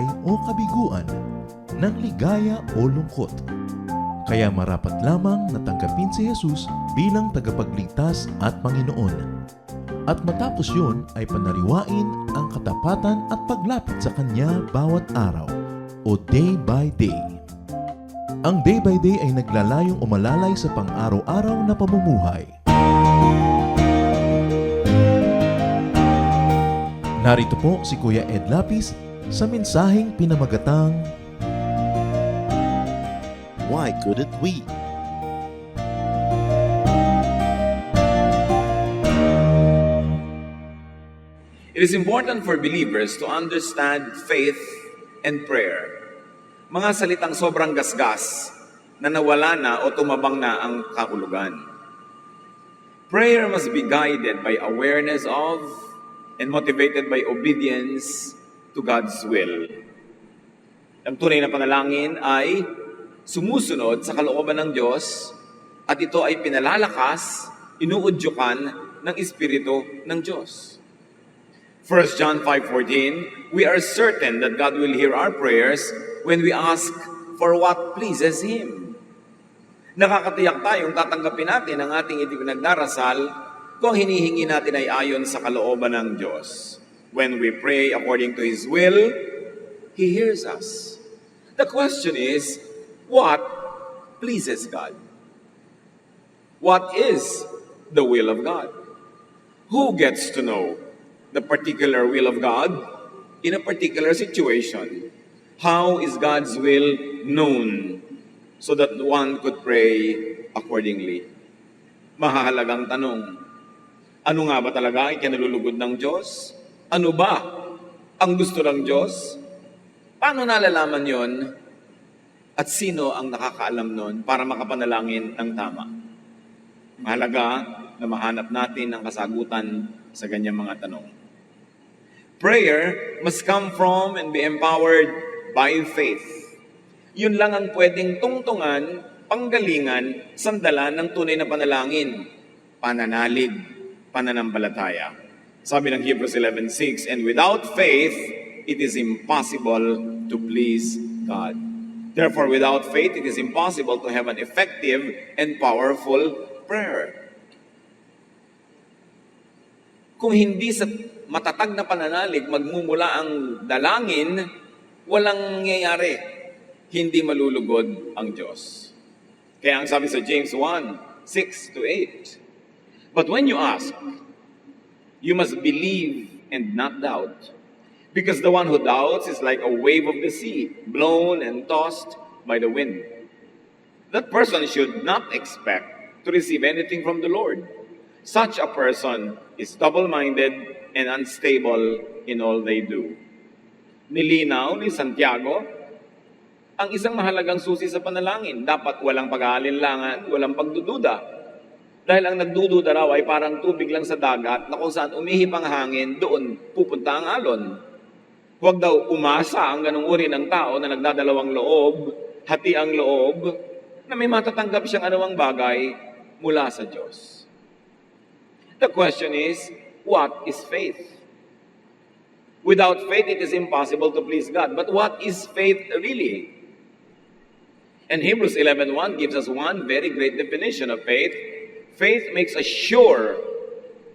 buhay o kabiguan, ng ligaya o lungkot. Kaya marapat lamang na tanggapin si Jesus bilang tagapagligtas at Panginoon. At matapos yun ay panariwain ang katapatan at paglapit sa Kanya bawat araw o day by day. Ang day by day ay naglalayong umalalay sa pang-araw-araw na pamumuhay. Narito po si Kuya Ed Lapis sa mensaheng pinamagatang Why couldn't we? It is important for believers to understand faith and prayer. Mga salitang sobrang gasgas na nawala na o tumabang na ang kahulugan. Prayer must be guided by awareness of and motivated by obedience to God's will. Ang tunay na panalangin ay sumusunod sa kalooban ng Diyos at ito ay pinalalakas, inuudyukan ng Espiritu ng Diyos. 1 John 5:14, we are certain that God will hear our prayers when we ask for what pleases Him. Nakakatiyak tayong tatanggapin natin ang ating ipinagdarasal kung hinihingi natin ay ayon sa kalooban ng Diyos. When we pray according to His will, He hears us. The question is, what pleases God? What is the will of God? Who gets to know the particular will of God in a particular situation? How is God's will known so that one could pray accordingly? Mahalagang tanong. Ano nga ba talaga ay kinalulugod ng Diyos? Ano ba ang gusto ng Diyos? Paano nalalaman yon? At sino ang nakakaalam nun para makapanalangin ng tama? Mahalaga na mahanap natin ang kasagutan sa ganyang mga tanong. Prayer must come from and be empowered by faith. Yun lang ang pwedeng tungtungan, panggalingan, sandalan ng tunay na panalangin. Pananalig, pananampalataya. Sabi ng Hebrews 11:6, and without faith, it is impossible to please God. Therefore, without faith, it is impossible to have an effective and powerful prayer. Kung hindi sa matatag na pananalig magmumula ang dalangin, walang nangyayari. Hindi malulugod ang Diyos. Kaya ang sabi sa James 1:6-8, but when you ask, you must believe and not doubt. Because the one who doubts is like a wave of the sea, blown and tossed by the wind. That person should not expect to receive anything from the Lord. Such a person is double-minded and unstable in all they do. Nilinaw ni Santiago ang isang mahalagang susi sa panalangin. Dapat walang pag-aalinlangan, walang pagdududa. Dahil ang nagdududa raw ay parang tubig lang sa dagat na kung saan umihip ang hangin, doon pupunta ang alon. Huwag daw umasa ang ganung uri ng tao na nagdadalawang loob, hati ang loob, na may matatanggap siyang anumang bagay mula sa Diyos. The question is, what is faith? Without faith, it is impossible to please God. But what is faith really? And Hebrews 11:1 gives us one very great definition of faith. Faith makes us sure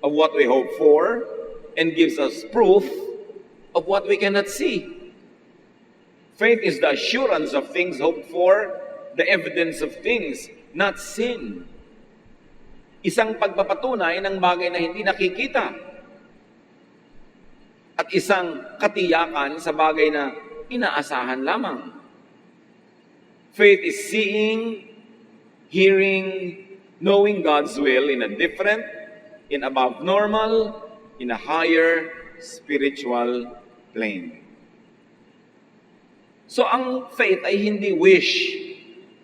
of what we hope for and gives us proof of what we cannot see. Faith is the assurance of things hoped for, the evidence of things not seen. Isang pagpapatunay ng bagay na hindi nakikita. At isang katiyakan sa bagay na inaasahan lamang. Faith is seeing, hearing, knowing God's will in a different, in above normal, in a higher spiritual plane. So ang faith ay hindi wish,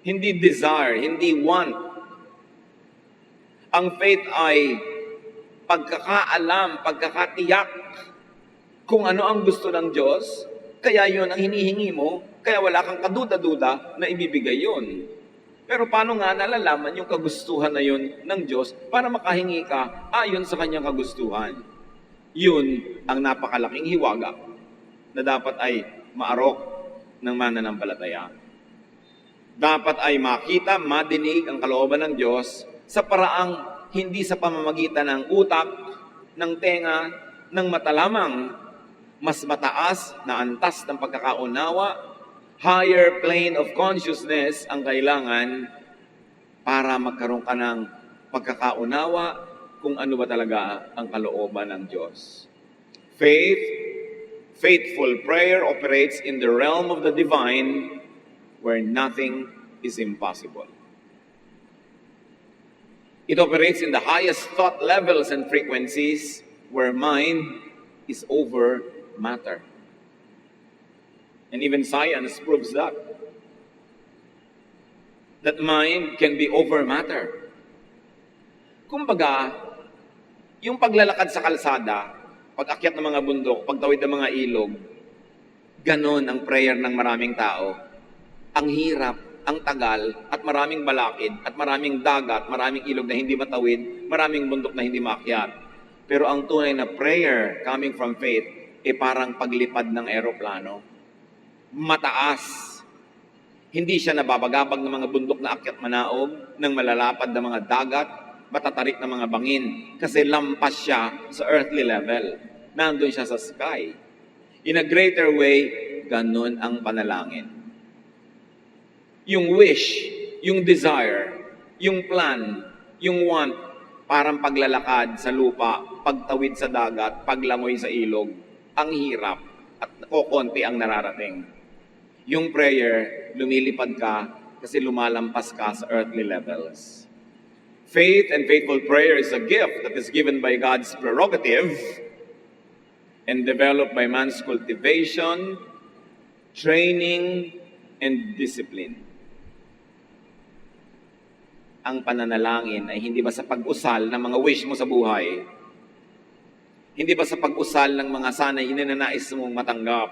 hindi desire, hindi want. Ang faith ay pagkakaalam, pagkakatiyak kung ano ang gusto ng Diyos, kaya yun ang hinihingi mo, kaya wala kang kaduda-duda na ibibigay yun. Pero paano nga nalalaman yung kagustuhan na yun ng Diyos para makahingi ka ayon sa kanyang kagustuhan? Yun ang napakalaking hiwaga na dapat ay maarok ng mananampalataya. Dapat ay makita, madinig ang kalooban ng Diyos sa paraang hindi sa pamamagitan ng utak, ng tenga, ng mata lamang. Mas mataas na antas ng pagkakaunawa, higher plane of consciousness ang kailangan para magkaroon ka ng pagkakaunawa kung ano ba talaga ang kalooban ng Diyos. Faithful prayer operates in the realm of the divine where nothing is impossible. It operates in the highest thought levels and frequencies where mind is over matter. And even science proves that mind can be over matter. Kumbaga, yung paglalakad sa kalsada, pag-akyat ng mga bundok, pagtawid ng mga ilog, ganon ang prayer ng maraming tao. Ang hirap, ang tagal, at maraming balakid, at maraming dagat, maraming ilog na hindi matawid, maraming bundok na hindi maakyat. Pero ang tunay na prayer coming from faith, parang paglipad ng eroplano. Mataas. Hindi siya nababagabag ng mga bundok na akyat manaog, ng malalapad na mga dagat, matatarik na mga bangin. Kasi lampas siya sa earthly level. Nandun siya sa sky. In a greater way, ganun ang panalangin. Yung wish, yung desire, yung plan, yung want, parang paglalakad sa lupa, pagtawid sa dagat, paglangoy sa ilog. Ang hirap at kokonti ang nararating. Yung prayer, lumilipad ka kasi lumalampas ka sa earthly levels. Faith and faithful prayer is a gift that is given by God's prerogative and developed by man's cultivation, training, and discipline. Ang pananalangin ay hindi ba sa pag-usal ng mga wish mo sa buhay? Hindi ba sa pag-usal ng mga sanay ininanais mong matanggap?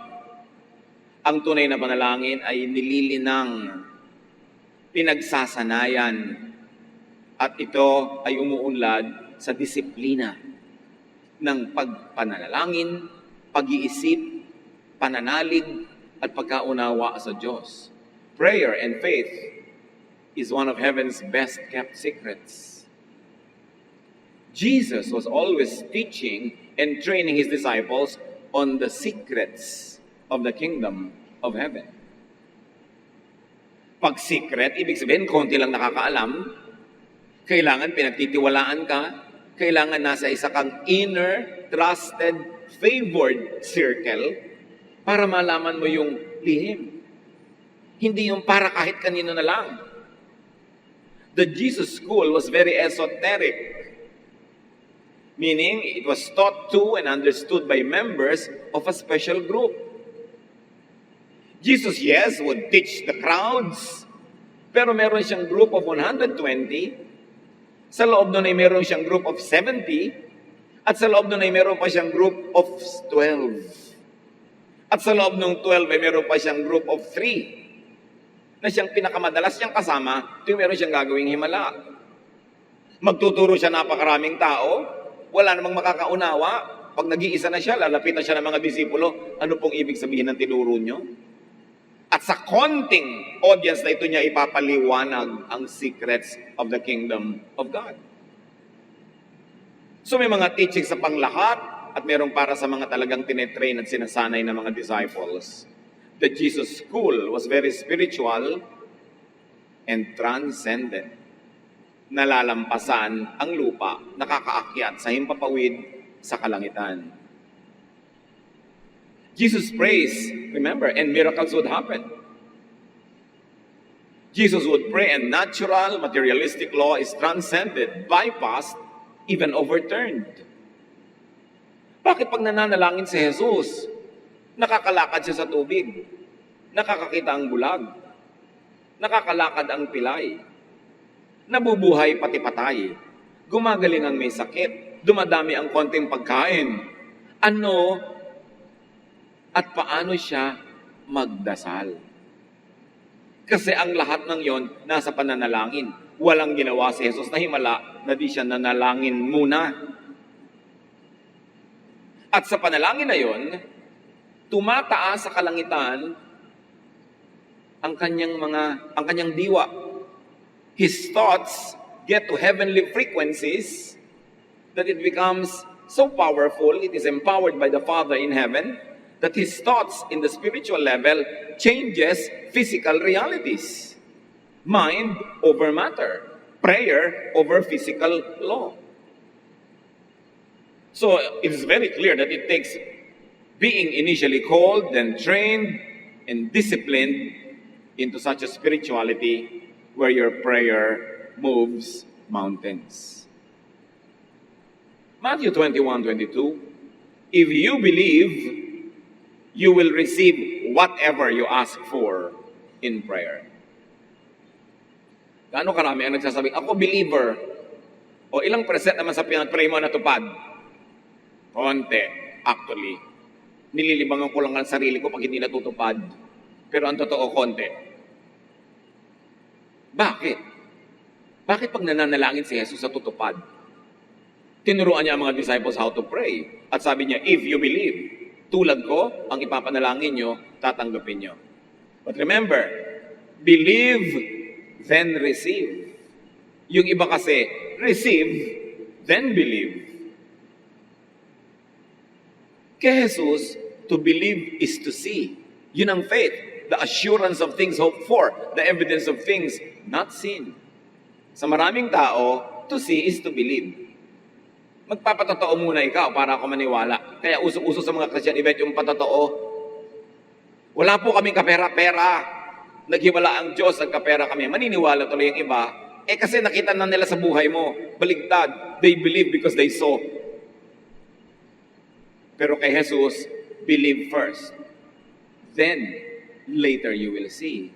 Ang tunay na panalangin ay nililinang, pinagsasanayan, at ito ay umuunlad sa disiplina ng pagpanalangin, pag-iisip, pananalig, at pagkaunawa sa Diyos. Prayer and faith is one of heaven's best-kept secrets. Jesus was always teaching and training His disciples on the secrets of the kingdom of heaven. Pag secret, ibig sabihin, konti lang nakakaalam, kailangan pinagtitiwalaan ka, kailangan nasa isa kang inner, trusted, favored circle para malaman mo yung lihim. Hindi yung para kahit kanino na lang. The Jesus School was very esoteric, meaning it was taught to and understood by members of a special group. Jesus, yes, would teach the crowds, pero meron siyang group of 120, sa loob nun ay meron siyang group of 70, at sa loob nun ay meron pa siyang group of 12. At sa loob ng 12 ay meron pa siyang group of 3, na siyang pinakamadalas niyang kasama, ito yung meron siyang gagawing himala. Magtuturo siya napakaraming tao, wala namang makakaunawa, pag nag-iisa na siya, lalapitan siya ng mga disipulo, ano pong ibig sabihin ng tinuro niyo? At sa konting audience na ito niya ipapaliwanag ang secrets of the kingdom of God. So may mga teaching sa panglahat at mayroong para sa mga talagang tinetrain at sinasanay ng mga disciples. The Jesus School was very spiritual and transcendent. Nalalampasan ang lupa, nakakaakyat sa himpapawid sa kalangitan. Jesus prays, remember, and miracles would happen. Jesus would pray and natural, materialistic law is transcended, bypassed, even overturned. Bakit pag nananalangin si Jesus, nakakalakad siya sa tubig, nakakakita ang bulag, nakakalakad ang pilay, nabubuhay pati patay, gumagaling ang may sakit, dumadami ang konting pagkain. Ano at paano siya magdasal? Kasi ang lahat ng yon nasa pananalangin. Walang ginawa si Jesus na himala na di siya nanalangin muna. At sa panalangin na yon, tumataas sa kalangitan ang kanyang diwa. His thoughts get to heavenly frequencies that it becomes so powerful, it is empowered by the Father in heaven, that his thoughts in the spiritual level changes physical realities. Mind over matter. Prayer over physical law. So it is very clear that it takes being initially called, then trained, and disciplined into such a spirituality where your prayer moves mountains. Matthew 21:22, if you believe, you will receive whatever you ask for in prayer. Gaano karami ang nagsasabi, ako believer, o ilang percent naman sa pinag-pray mo natupad? Konti, actually. Nililibangan ko lang ang sarili ko pag hindi natutupad. Pero ang totoo, konti. Bakit? Bakit pag nananalangin si Jesus natutupad? Tinuruan niya ang mga disciples how to pray. At sabi niya, if you believe, tulad ko, ang ipapanalangin nyo, tatanggapin nyo. But remember, believe, then receive. Yung iba kasi, receive, then believe. Kay Jesus, to believe is to see. Yun ang faith. The assurance of things hoped for. The evidence of things not seen. Sa maraming tao, to see is to believe. Magpapatotoo muna ikaw para ako maniwala. Kaya uso-uso sa mga Christian event yung patotoo. Wala po kaming kapera-pera. Naghiwala ang Diyos, nagkapera kami. Maniniwala tuloy yung iba. Kasi nakita na nila sa buhay mo. Baligtad. They believe because they saw. Pero kay Jesus, believe first. Then, later you will see.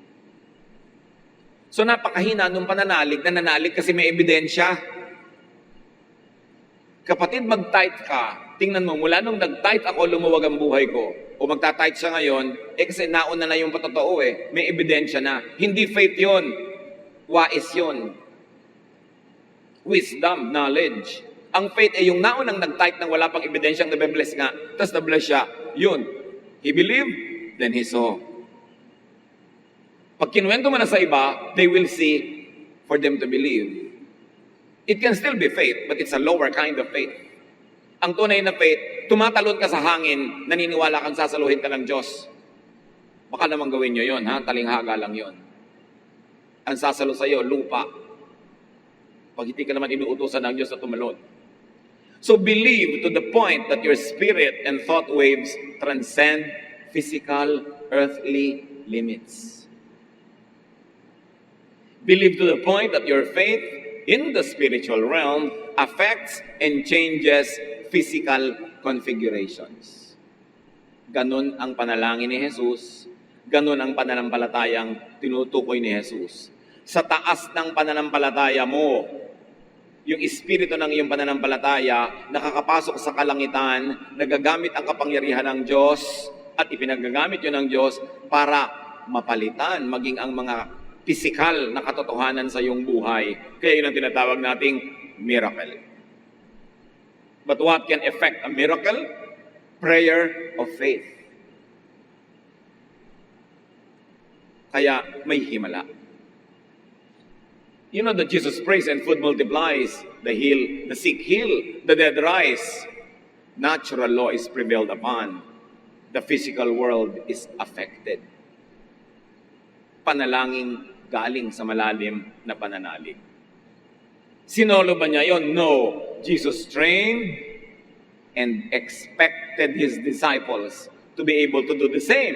So napakahina nung pananalig, nananalig kasi may ebidensya. Kapatid, mag-tight ka. Tingnan mo, mula nung nag-tight ako, lumuwag ang buhay ko. O magta-tight siya ngayon, kasi nauna na yung patotoo May ebidensya na. Hindi faith yun. Wais yun. Wisdom, knowledge. Ang faith ay yung naunang nag-tight nang wala pang ebidensyang nabe-bless nga. Tapos na-bless siya. Yun. He believed, then he saw. Pag kinuwento mo na sa iba, they will see for them to believe. It can still be faith, but it's a lower kind of faith. Ang tunay na faith, tumatalon ka sa hangin, naniniwala kang sasaluhin ka ng Diyos. Baka naman gawin nyo yun, talinghaga lang yun. Ang sasalo sa iyo, lupa. Pag hindi ka naman inuutosan ng Diyos na tumalon. So believe to the point that your spirit and thought waves transcend physical, earthly limits. Believe to the point that your faith in the spiritual realm affects and changes physical configurations. Ganun ang panalangin ni Jesus. Ganun ang pananampalatayang tinutukoy ni Jesus. Sa taas ng pananampalataya mo, yung espiritu ng iyong pananampalataya nakakapasok sa kalangitan, nagagamit ang kapangyarihan ng Diyos at ipinagagamit yun ng Diyos para mapalitan maging ang mga pisikal na katotohanan sa iyong buhay. Kaya yun ang tinatawag nating miracle. But what can effect a miracle? Prayer of faith. Kaya may himala. You know that Jesus prays and food multiplies, the sick heal, the dead rise. Natural law is prevailed upon. The physical world is affected. Panalangin galing sa malalim na pananalig. Sinolo ba niya yon? No. Jesus trained and expected His disciples to be able to do the same.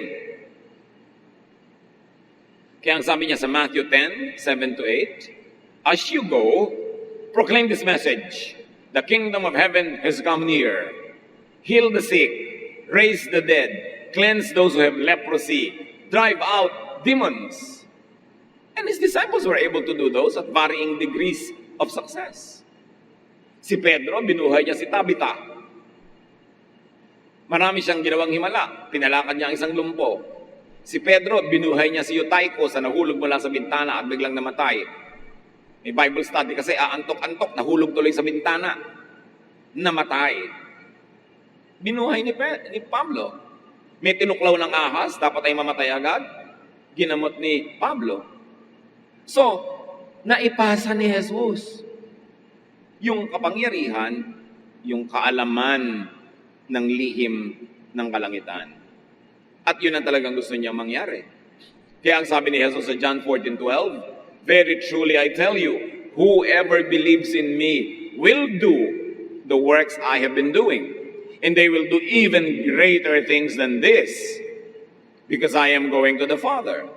Kaya ang sabi niya sa Matthew 10:7-8, as you go, proclaim this message. The kingdom of heaven has come near. Heal the sick, raise the dead, cleanse those who have leprosy, drive out demons. And His disciples were able to do those at varying degrees of success. Si Pedro, binuhay niya si Tabitha. Marami siyang ginawang himala. Pinalakad niya ang isang lumpo. Si Pedro, binuhay niya si Eutico sa nahulog mula sa bintana at biglang namatay. May Bible study kasi aantok-antok, nahulog tuloy sa bintana. Namatay. Binuhay ni Pablo. May tinuklaw ng ahas, dapat ay mamatay agad. Ginamot ni Pablo. So, naipasa ni Jesus yung kapangyarihan, yung kaalaman ng lihim ng kalangitan. At yun ang talagang gusto niya mangyari. Kaya ang sabi ni Jesus sa John 14:12, "Very truly I tell you, whoever believes in me will do the works I have been doing, and they will do even greater things than this, because I am going to the Father."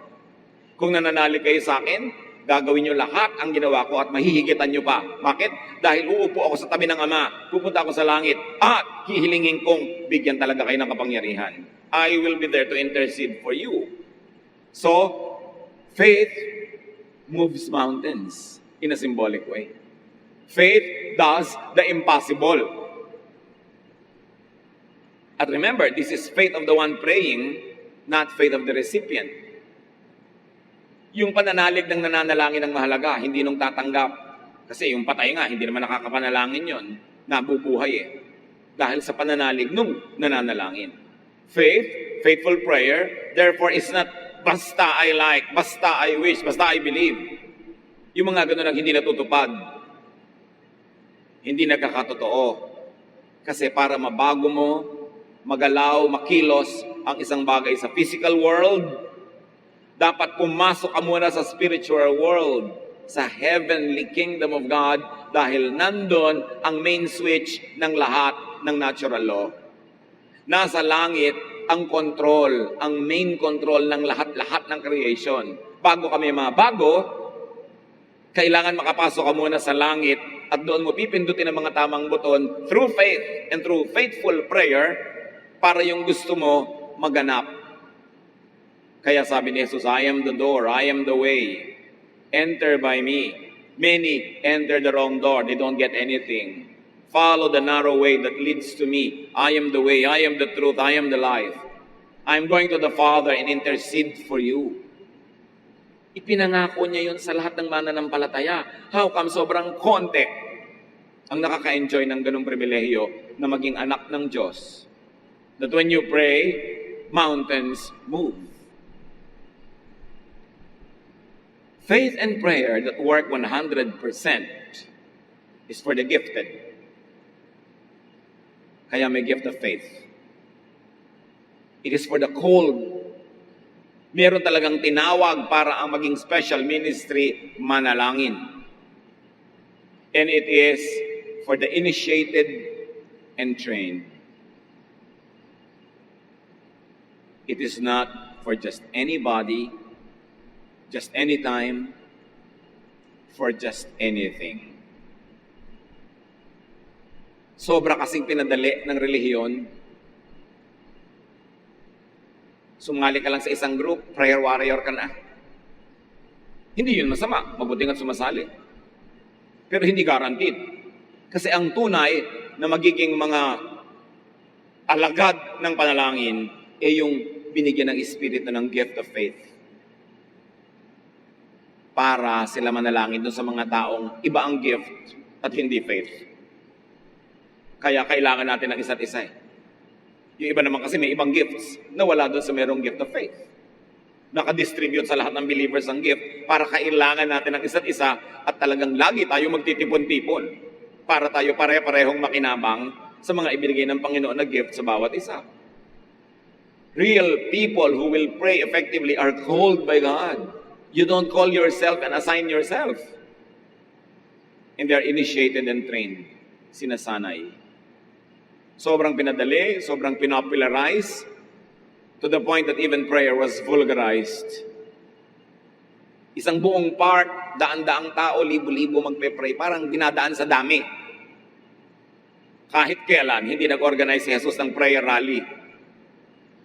Kung nananalig kayo sa akin, gagawin nyo lahat ang ginawa ko at mahihigitan nyo pa. Bakit? Dahil uupo ako sa tabi ng Ama, pupunta ako sa langit, at hihilingin kong bigyan talaga kayo ng kapangyarihan. I will be there to intercede for you. So, faith moves mountains in a symbolic way. Faith does the impossible. At remember, this is faith of the one praying, not faith of the recipient. Yung pananalig ng nananalangin ang mahalaga, hindi nung tatanggap. Kasi yung patay nga, hindi naman nakakapanalangin yon, nabubuhay eh. Dahil sa pananalig nung nananalangin. Faith, faithful prayer, therefore is not basta I like, basta I wish, basta I believe. Yung mga ganun ang hindi natutupad. Hindi nagkakatotoo. Kasi para mabago mo, magalaw, makilos ang isang bagay sa physical world, dapat pumasok ka muna sa spiritual world, sa heavenly kingdom of God, dahil nandun ang main switch ng lahat ng natural law. Nasa langit ang control, ang main control ng lahat-lahat ng creation. Bago kami mabago, kailangan makapasok ka muna sa langit at doon mo pipindutin ang mga tamang buton through faith and through faithful prayer para yung gusto mo maganap. Kaya sabi ni Jesus, I am the door, I am the way. Enter by me. Many enter the wrong door. They don't get anything. Follow the narrow way that leads to me. I am the way, I am the truth, I am the life. I am going to the Father and intercede for you. Ipinangako niya yun sa lahat ng mananampalataya. How come sobrang konti ang nakaka-enjoy ng ganung pribilehiyo na maging anak ng Diyos? That when you pray, mountains move. Faith and prayer that work 100% is for the gifted. Kaya may gift of faith. It is for the called. Meron talagang tinawag para ang maging special ministry, manalangin. And it is for the initiated and trained. It is not for just anybody, just anytime, for just anything. Sobra kasing pinadali ng relihiyon. Sumali ka lang sa isang group, prayer warrior ka na. Hindi yun masama, mabuti nga sumasali. Pero hindi guaranteed. Kasi ang tunay na magiging mga alagad ng panalangin ay yung binigyan ng Espiritu ng gift of faith. Para sila manalangin doon sa mga taong iba ang gift at hindi faith. Kaya kailangan natin ng isa't isa. Yung iba naman kasi may ibang gifts na wala doon sa merong gift of faith. Nakadistribute sa lahat ng believers ang gift para kailangan natin ng isa't isa at talagang lagi tayo magtitipon-tipon para tayo pare-parehong makinabang sa mga ibinigay ng Panginoon na gift sa bawat isa. Real people who will pray effectively are called by God. You don't call yourself and assign yourself. And they are initiated and trained. Sinasanay. Sobrang pinadali, sobrang pinopularize, to the point that even prayer was vulgarized. Isang buong park, daan-daang tao, libo-libo magpe-pray, parang dinadaan sa dami. Kahit kailan, hindi nag-organize si Jesus ng prayer rally.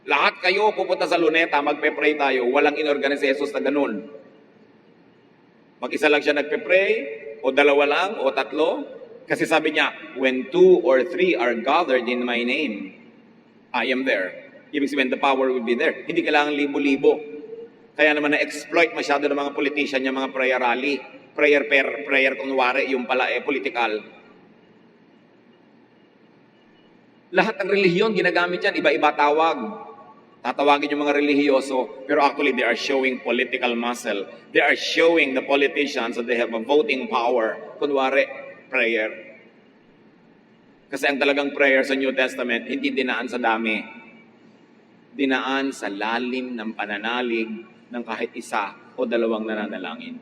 Lahat kayo pupunta sa Luneta, magpe-pray tayo. Walang inorganize si Jesus na ganun. Mag-isa lang siya nagpe-pray, o dalawa lang, o tatlo. Kasi sabi niya, when 2 or 3 are gathered in my name, I am there. Ibig sabihin, the power will be there. Hindi kailangan libo-libo. Kaya naman na-exploit masyado ng mga politician yung mga prayer rally. Prayer kunwari, yung pala political. Lahat ng relihiyon, ginagamit yan, iba-iba tawag. Tatawagin yung mga relihiyoso, pero actually they are showing political muscle. They are showing the politicians that they have a voting power. Kunwari, prayer. Kasi ang talagang prayer sa New Testament, hindi dinaan sa dami. Dinaan sa lalim ng pananalig ng kahit isa o dalawang nananalangin.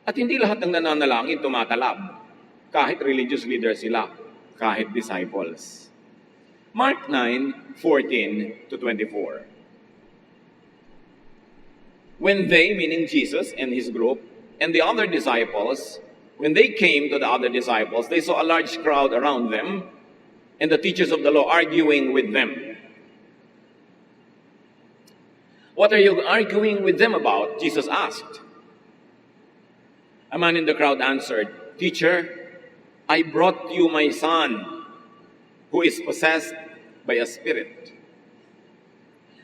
At hindi lahat ng nananalangin tumatalab. Kahit religious leader sila, kahit disciples. Mark 9:14 to 24. When they, meaning Jesus and his group, and the other disciples, when they came to the other disciples, they saw a large crowd around them, and the teachers of the law arguing with them. What are you arguing with them about? Jesus asked. A man in the crowd answered, Teacher, I brought you my son, who is possessed by a spirit.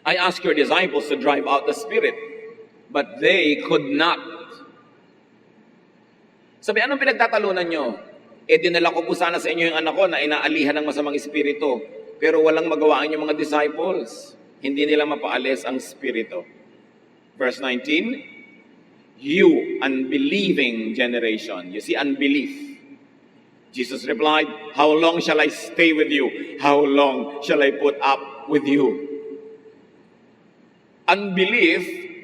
I asked your disciples to drive out the spirit, but they could not. Sabi, anong pinagtatalunan nyo? Dinala ko po sana sa inyo yung anak ko na inaalihan ng masamang espiritu, pero walang magawa ang inyong mga disciples. Hindi nila mapaalis ang espiritu. Verse 19, You unbelieving generation. You see, unbelief. Jesus replied, How long shall I stay with you? How long shall I put up with you? Unbelief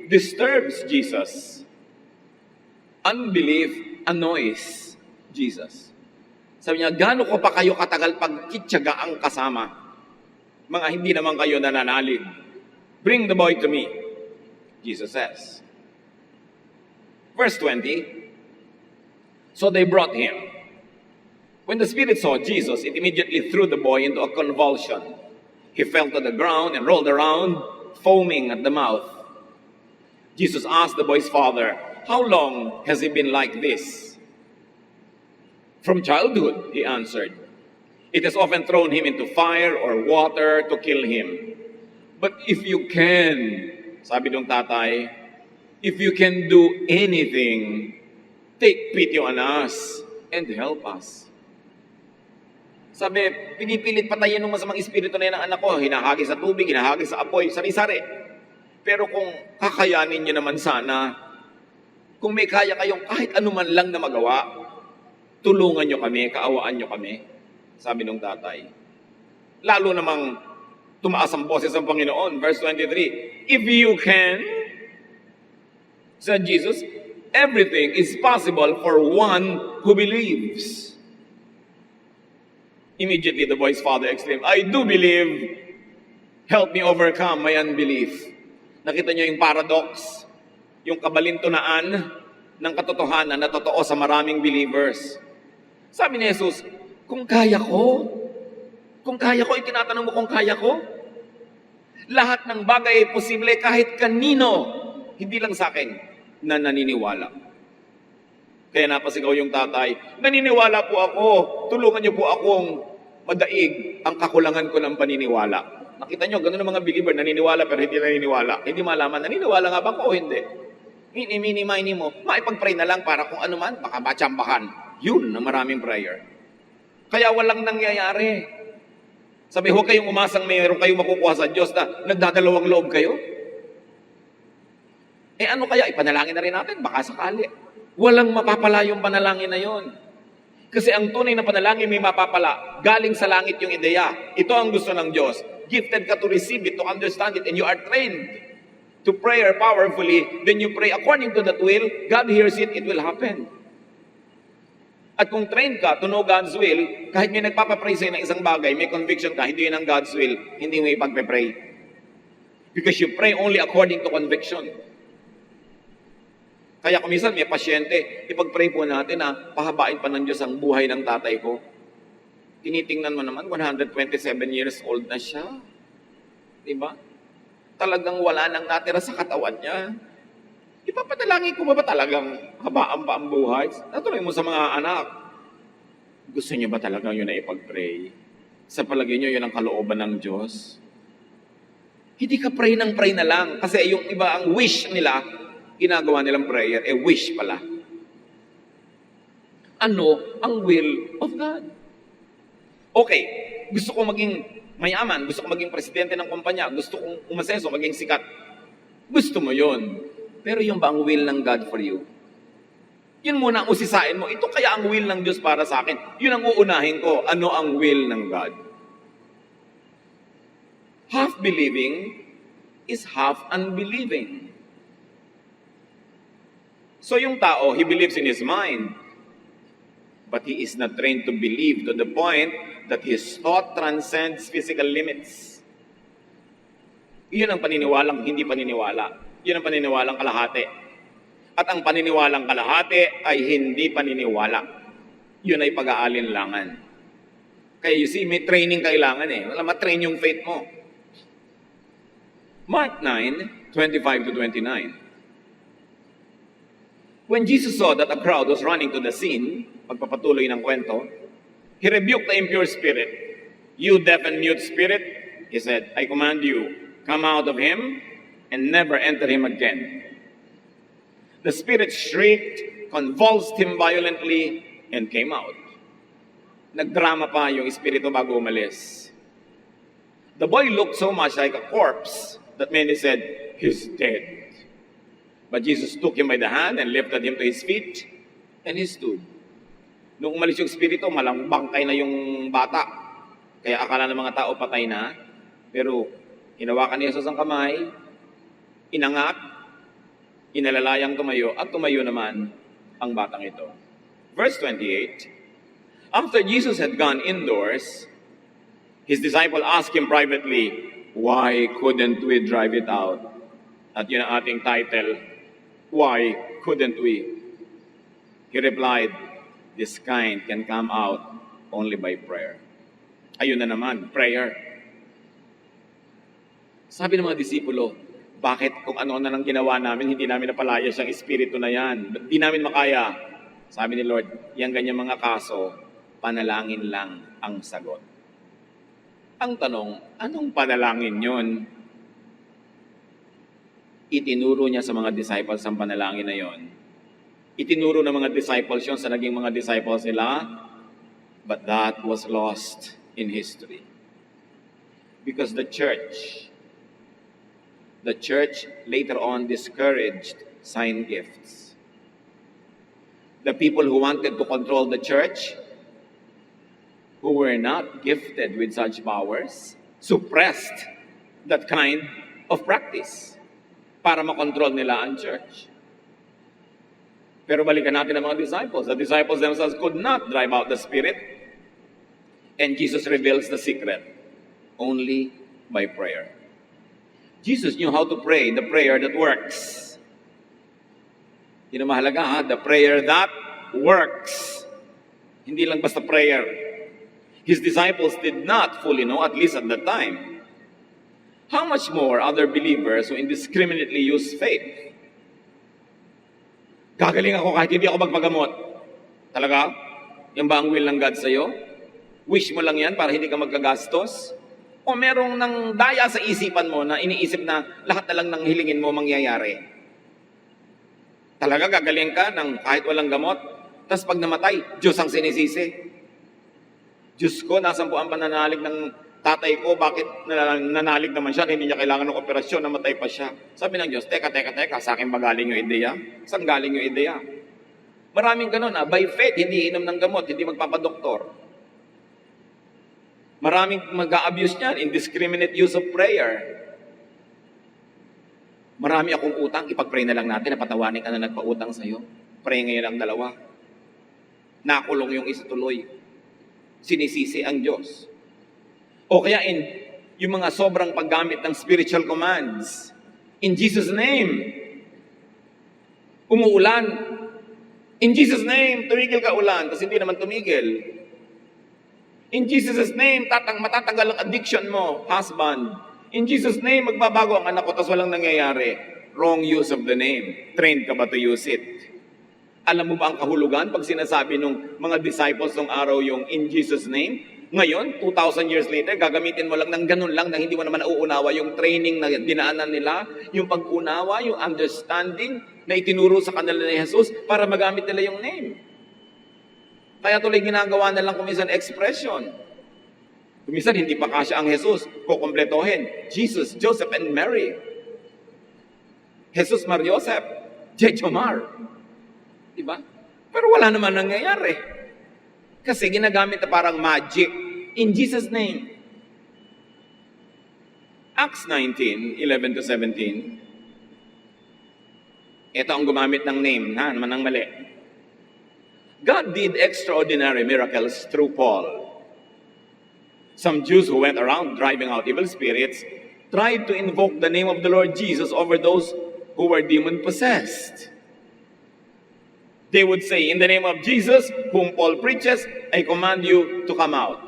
disturbs Jesus. Unbelief annoys Jesus. Sabi niya, gaano ko pa kayo katagal pagkitsaga ang kasama? Mga hindi naman kayo nananalig. Bring the boy to me, Jesus says. Verse 20, So they brought him. When the spirit saw Jesus, it immediately threw the boy into a convulsion. He fell to the ground and rolled around, foaming at the mouth. Jesus asked the boy's father, How long has he been like this? From childhood, he answered. It has often thrown him into fire or water to kill him. But if you can, sabi ng tatay, if you can do anything, take pity on us and help us. Sabi, pinipilit patayin ng masamang espiritu na yan ang anak ko. Hinahagi sa tubig, hinahagi sa apoy, sari-sari. Pero kung kakayanin niyo naman sana, kung may kaya kayong kahit anuman lang na magawa, tulungan niyo kami, kaawaan niyo kami. Sabi ng tatay. Lalo namang tumaas ang boses ng Panginoon. Verse 23, If you can, said Jesus, everything is possible for one who believes. Immediately the boy's father exclaimed, I do believe. Help me overcome my unbelief. Nakita niyo yung paradox, yung kabalintunaan ng katotohanan na totoo sa maraming believers. Sabi ni Jesus, kung kaya ko, itinatanong mo kung kaya ko, lahat ng bagay ay posible kahit kanino, hindi lang sa akin, na naniniwala. Kaya napasigaw yung tatay, naniniwala po ako, tulungan niyo po akong madaig ang kakulangan ko ng paniniwala. Nakita nyo, ganun ang mga believer, naniniwala pero hindi naniniwala. Hindi malaman, naniniwala nga ba ko o hindi? Mini, mo, maipag-pray na lang para kung ano man, baka batsambahan. Yun na maraming prayer. Kaya walang nangyayari. Sabi, huwag kayong umasang mayroon kayong makukuha sa Diyos na nagdadalawang loob kayo. Ano kaya? Ipanalangin na rin natin, baka sakali. Walang mapapala yung panalangin na yon. Kasi ang tunay na panalangin may mapapala. Galing sa langit yung ideya. Ito ang gusto ng Diyos. Gifted ka to receive it, to understand it, and you are trained to pray powerfully. Then you pray according to that will. God hears it, it will happen. At kung trained ka to know God's will, kahit may nagpapapray sa'yo ng isang bagay, may conviction ka, hindi yun ang God's will, hindi mo ipagpe-pray. Because you pray only according to conviction. Kaya kung minsan may pasyente, ipag-pray po natin na pahabain pa ng Diyos ang buhay ng tatay ko. Tinitingnan mo naman, 127 years old na siya. Diba? Talagang wala nang natira sa katawan niya. Ipapadalangin ko ba talagang habaan pa ang buhay? Natuloy mo sa mga anak. Gusto niyo ba talagang yun na ipag-pray? Sa palagay niyo, yun ang kalooban ng Diyos? Hindi ka pray ng pray na lang. Kasi yung iba, ang wish nila, ginagawa nilang prayer, wish pala. Ano ang will of God? Okay, gusto ko maging mayaman, gusto ko maging presidente ng kumpanya, gusto kong umasenso, maging sikat. Gusto mo yun. Pero yung ba ang will ng God for you? Yun muna ang usisain mo. Ito kaya ang will ng Diyos para sa akin. Yun ang uunahin ko. Ano ang will ng God? Half believing is half unbelieving. So yung tao, he believes in his mind, but he is not trained to believe to the point that his thought transcends physical limits. Iyon ang paniniwalang hindi paniniwala. Yun ang paniniwalang kalahati. At ang paniniwalang kalahati ay hindi paniniwala. Yun ay pag-aalinlangan. Kaya you see, may training kailangan eh. Wala matrain yung faith mo. Mark 9:25 to 29. When Jesus saw that a crowd was running to the scene, pagpapatuloy ng kwento, he rebuked the impure spirit. You deaf and mute spirit, he said, I command you, come out of him and never enter him again. The spirit shrieked, convulsed him violently, and came out. Nagdrama pa yung espiritu bago umalis. The boy looked so much like a corpse that many said, he's dead. But Jesus took him by the hand and lifted him to his feet, and he stood. Nung umalis yung espiritu, malang bangkay na yung bata. Kaya akala ng mga tao patay na. Pero hinawakan ni Jesus ang kamay, inangat, inalalayang tumayo, at tumayo naman ang batang ito. Verse 28, after Jesus had gone indoors, his disciple asked him privately, why couldn't we drive it out? At yun ang ating title, why couldn't we? He replied, this kind can come out only by prayer. Ayun na naman, prayer. Sabi ng mga disipulo, bakit kung ano na lang ginawa namin, hindi namin napalayas yung espiritu na yan? Hindi namin makaya. Sabi ni Lord, yung ganyan mga kaso, panalangin lang ang sagot. Ang tanong, anong panalangin yun? Itinuro niya sa mga disciples ang panalangin na yon. Itinuro ng mga disciples yun sa naging mga disciples nila, but that was lost in history. Because the church later on discouraged sign gifts. The people who wanted to control the church, who were not gifted with such powers, suppressed that kind of practice para makontrol nila ang church. Pero balikan natin ang mga disciples. The disciples themselves could not drive out the spirit, and Jesus reveals the secret only by prayer. Jesus knew how to pray, the prayer that works. Yun ang mahalaga ha, the prayer that works. Hindi lang basta prayer. His disciples did not fully know, at least at that time. How much more other believers who indiscriminately use faith? Gagaling ako kahit hindi ako magpagamot. Talaga? Yan ba ang will ng God sa'yo? Wish mo lang yan para hindi ka magkagastos? O merong nang daya sa isipan mo na iniisip na lahat na lang ng hilingin mo mangyayari? Talaga gagaling ka ng kahit walang gamot? Tapos pag namatay, Diyos ang sinisisi. Diyos ko, nasan po ang pananalig ng tatay ko? Bakit nanalig naman siya? Hindi niya kailangan ng operasyon, namatay pa siya. Sabi ng Diyos, teka, sa akin ba galing yung ideya? Saan galing yung ideya? Maraming ganun by faith, hindi inom ng gamot, hindi magpapadoktor. Maraming mag-a-abuse niyan, indiscriminate use of prayer. Marami akong utang, ipag-pray na lang natin, napatawanin ka na nagpa-utang sa'yo. Pray ngayon ang dalawa. Nakulong yung isa tuloy. Sinisisi ang Diyos. O kaya yung mga sobrang paggamit ng spiritual commands. In Jesus' name, umuulan. In Jesus' name, tumigil ka ulan, kasi hindi naman tumigil. In Jesus' name, matatanggal ang addiction mo, husband. In Jesus' name, magbabago ang anak ko, tapos walang nangyayari. Wrong use of the name. Trained ka ba to use it? Alam mo ba ang kahulugan pag sinasabi ng mga disciples ng araw yung in Jesus' name? Ngayon, 2,000 years later, gagamitin mo lang ng ganun lang na hindi mo naman nauunawa yung training na dinaanan nila, yung pag-unawa, yung understanding na itinuro sa kanila ni Jesus para magamit nila yung name. Kaya tuloy ginagawa na lang kuminsan expression. Kuminsan, hindi pa kasya ang Jesus, kukompletohin. Jesus, Joseph, and Mary. Jesus, Mar, Joseph, Jejomar. Diba? Pero wala naman nangyayari. Kasi ginagamit na parang magic. In Jesus' name. Acts 19:11 to 17. Ito ang gumamit ng name, naman ang mali. God did extraordinary miracles through Paul. Some Jews who went around driving out evil spirits tried to invoke the name of the Lord Jesus over those who were demon-possessed. They would say, in the name of Jesus, whom Paul preaches, I command you to come out.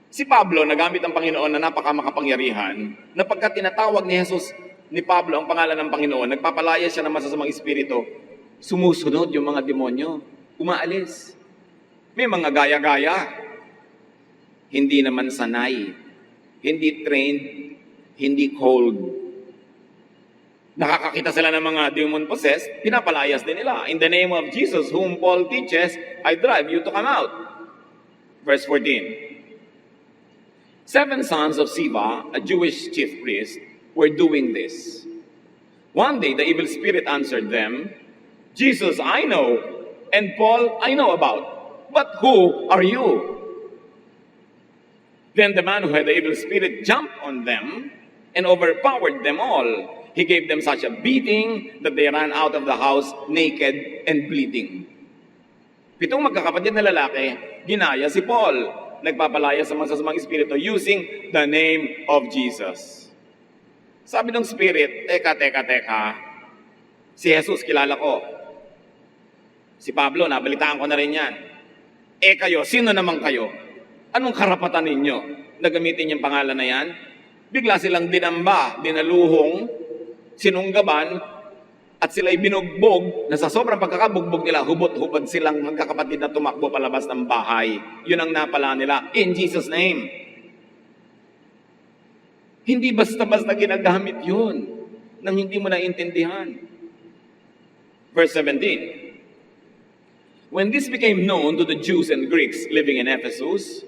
Si Pablo, nagamit ang Panginoon na napakamakapangyarihan, na pagka tinatawag ni Jesus, ni Pablo ang pangalan ng Panginoon, nagpapalaya siya ng masasamang espiritu, sumusunod yung mga demonyo, umaalis. May mga gaya-gaya. Hindi naman sanay, hindi trained, hindi cold. Nakakakita sila ng mga demon-possessed, pinapalayas din nila. In the name of Jesus, whom Paul teaches, I drive you to come out. Verse 14. 7 sons of Siva, a Jewish chief priest, were doing this. One day, the evil spirit answered them, Jesus I know, and Paul I know about, but who are you? Then the man who had the evil spirit jumped on them and overpowered them all. He gave them such a beating that they ran out of the house naked and bleeding. 7 magkakapatid na lalaki, ginaya si Paul. Nagpapalaya sa masasamang espiritu using the name of Jesus. Sabi ng spirit, teka. Si Jesus, kilala ko. Si Pablo, nabalitaan ko na rin yan. Kayo, sino naman kayo? Anong karapatan ninyo na gamitin yung pangalan na yan? Bigla silang dinamba, dinaluhong, sinunggaban, at sila'y binugbog na sa sobrang pagkakabugbog nila, hubot-hubad silang magkakapatid na tumakbo palabas ng bahay. Yun ang napala nila, in Jesus' name. Hindi basta-basta ginagamit yun nang hindi mo naintindihan. Verse 17. When this became known to the Jews and Greeks living in Ephesus,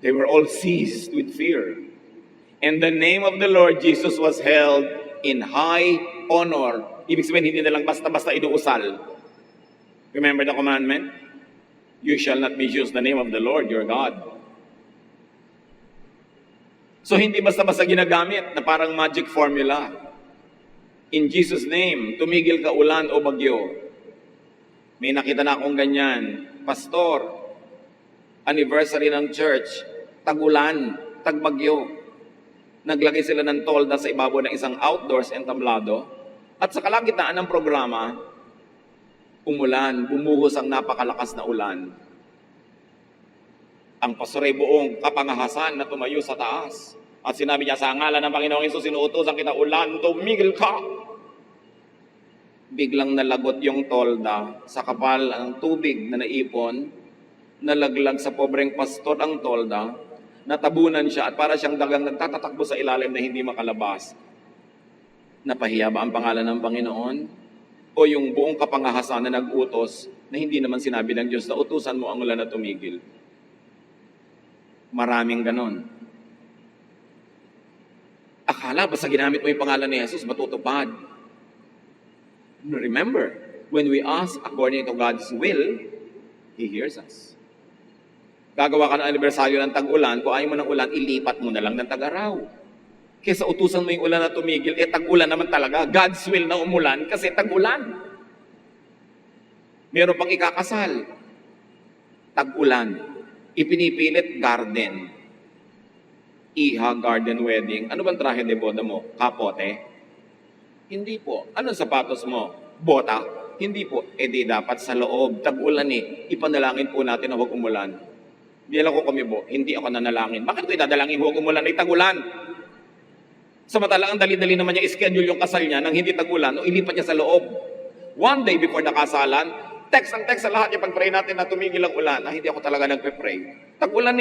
they were all seized with fear. And the name of the Lord Jesus was held in high honor. Ibig sabihin, hindi na lang basta-basta inuusal. Remember the commandment? You shall not misuse the name of the Lord your God. So hindi basta-basta ginagamit na parang magic formula. In Jesus' name, tumigil ka ulan o bagyo. May nakita na akong ganyan. Pastor, anniversary ng church, tag-ulan, tag-bagyo. Naglagay sila ng tolda sa ibabaw ng isang outdoors entablado. At sa kalagitnaan ng programa, umulan, bumuhos ang napakalakas na ulan. Ang pastor ay buong kapangahasan na tumayo sa taas. At sinabi niya, sa ngalan ng Panginoong Hesus, sinuutosan kita, ulan, tumigil ka! Biglang nalagot yung tolda sa kapal ng tubig na naipon, nalaglag sa pobreng pastor ang tolda, natabunan siya at para siyang dagang nagtatatakbo sa ilalim na hindi makalabas. Napahiya ba ang pangalan ng Panginoon? O yung buong kapangahasan na nag-utos na hindi naman sinabi ng Diyos na utusan mo ang ulan na tumigil? Maraming ganon. Akala basta ginamit mo yung pangalan ni Jesus, matutupad. Remember, when we ask according to God's will, He hears us. Gagawa ka ng anibersaryo ng tag-ulan, kung ayaw mo ng ulan, ilipat mo na lang ng tag-araw. Kesa utusan mo yung ulan na tumigil, tag-ulan naman talaga. God's will na umulan kasi tag-ulan. Meron pang ikakasal. Tag-ulan. Ipinipilit garden. Iha garden wedding. Ano bang trahe de boda mo? Kapote? Hindi po. Anong sapatos mo? Bota? Hindi po. Di dapat sa loob. Tag-ulan Ipanalangin po natin na huwag umulan. Bilang ko kami po, hindi ako nanalangin. Bakit ko idadalangin huwag umulan? Tag-ulan. Samantala, ang dali-dali naman niya schedule yung kasal niya nang hindi tag-ulan o ilipat niya sa loob. One day before the kasalan, text sa lahat yung pag-pray natin na tumigil ang ulan. Hindi ako talaga nagpe-pray. Tag-ulan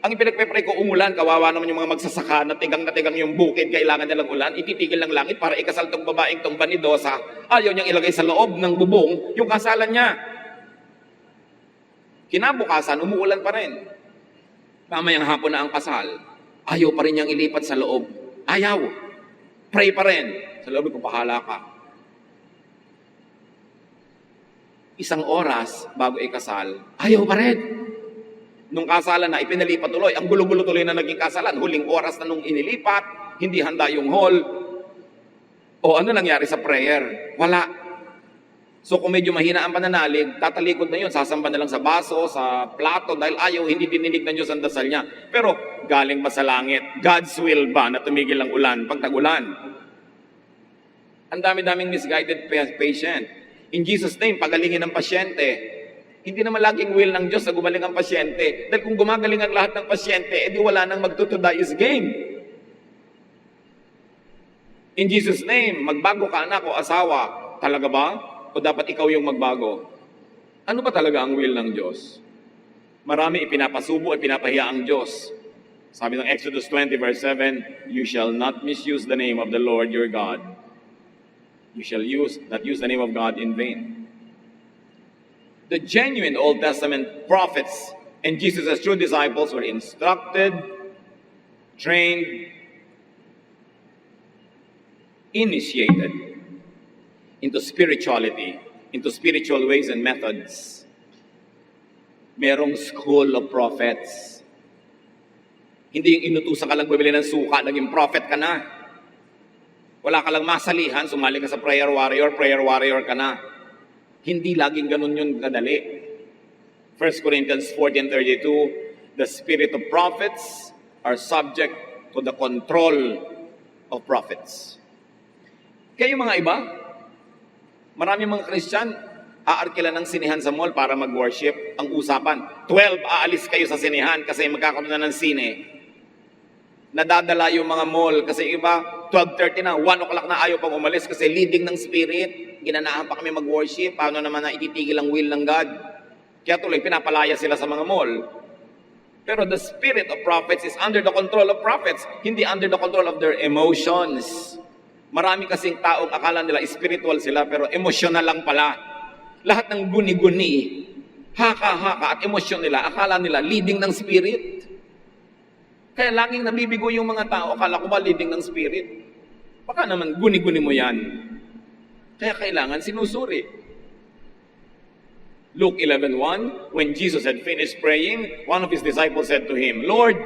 Ang ipinagpe-pray ko, umulan, kawawa naman yung mga magsasaka na tigang yung bukid, kailangan nilang ulan, ititigil ng langit para ikasal tong babaeng tong banidosa. Ayaw niyang ilagay sa loob ng bubong yung kasalan niya. Kinabukasan, umuulan pa rin. Mamayang hapon na ang kasal, ayaw pa rin niyang ilipat sa loob. Ayaw. Pray pa rin. Sa loob ko, bahala ka. Isang oras bago ikasal, ayaw pa rin. Nung kasalan na, ipinalipat tuloy. Ang gulo-gulo tuloy na naging kasalan. Huling oras na nung inilipat, hindi handa yung hall. O ano nangyari sa prayer? Wala. So kung medyo mahina ang pananalig, tatalikod na yun, sasamba na lang sa baso, sa plato, dahil ayaw, hindi dininig ng Diyos ang dasal niya. Pero galing ba sa langit? God's will ba na tumigil ang ulan pag tag-ulan? Ang dami-daming misguided patient. In Jesus' name, pagalingin ang pasyente. Hindi naman laging will ng Diyos na gumaling ang pasyente. Dahil kung gumagaling ang lahat ng pasyente, edi wala nang magtutuda is game. In Jesus' name, magbago ka anak o asawa. Talaga ba? O dapat ikaw yung magbago? Ano ba talaga ang will ng Diyos? Marami ipinapasubo, ipinapahiya ang Diyos. Sabi ng Exodus 20 verse 7, "You shall not misuse the name of the Lord your God. You shall not use the name of God in vain." The genuine Old Testament prophets and Jesus' true disciples were instructed, trained, initiated into spirituality, into spiritual ways and methods. Merong school of prophets. Hindi yung inutusan ka lang bumili ng suka, naging prophet ka na. Wala ka lang masalihan, sumali ka sa prayer warrior ka na. Hindi laging ganun yun kadali. 1 Corinthians 14:32, "The spirit of prophets are subject to the control of prophets." Kayo mga iba, maraming mga Christian, aarkila ng sinihan sa mall para mag-worship. Ang usapan, 12 aalis kayo sa sinihan kasi magkakaroon na ng sine. Nadadala yung mga mall kasi iba, 12:30 na, 1 o'clock na ayaw pang umalis kasi leading ng spirit. Ginanahan pa kami mag-worship. Paano naman na ititigil ang will ng God? Kaya tuloy, pinapalaya sila sa mga mall. Pero the spirit of prophets is under the control of prophets, hindi under the control of their emotions. Marami kasing taong akala nila spiritual sila pero emosyonal lang pala. Lahat ng guni-guni, haka-haka at emosyon nila, akala nila leading ng spirit. Kaya laging nabibigo yung mga tao, akala ko ba leading ng spirit? Baka naman guni-guni mo yan. Kaya kailangan sinusuri. Luke 11:1, when Jesus had finished praying, one of his disciples said to him, "Lord,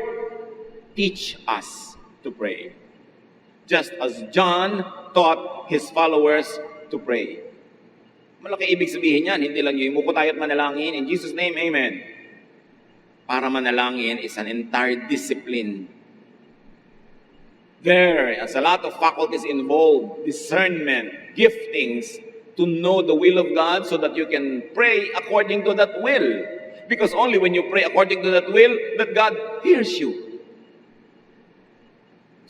teach us to pray, just as John taught his followers to pray." Malaki ibig sabihin yan, hindi lang yung muko tayo at manalangin. In Jesus' name, amen. Para manalangin is an entire discipline. There is a lot of faculties involved, discernment, giftings, to know the will of God so that you can pray according to that will. Because only when you pray according to that will, that God hears you.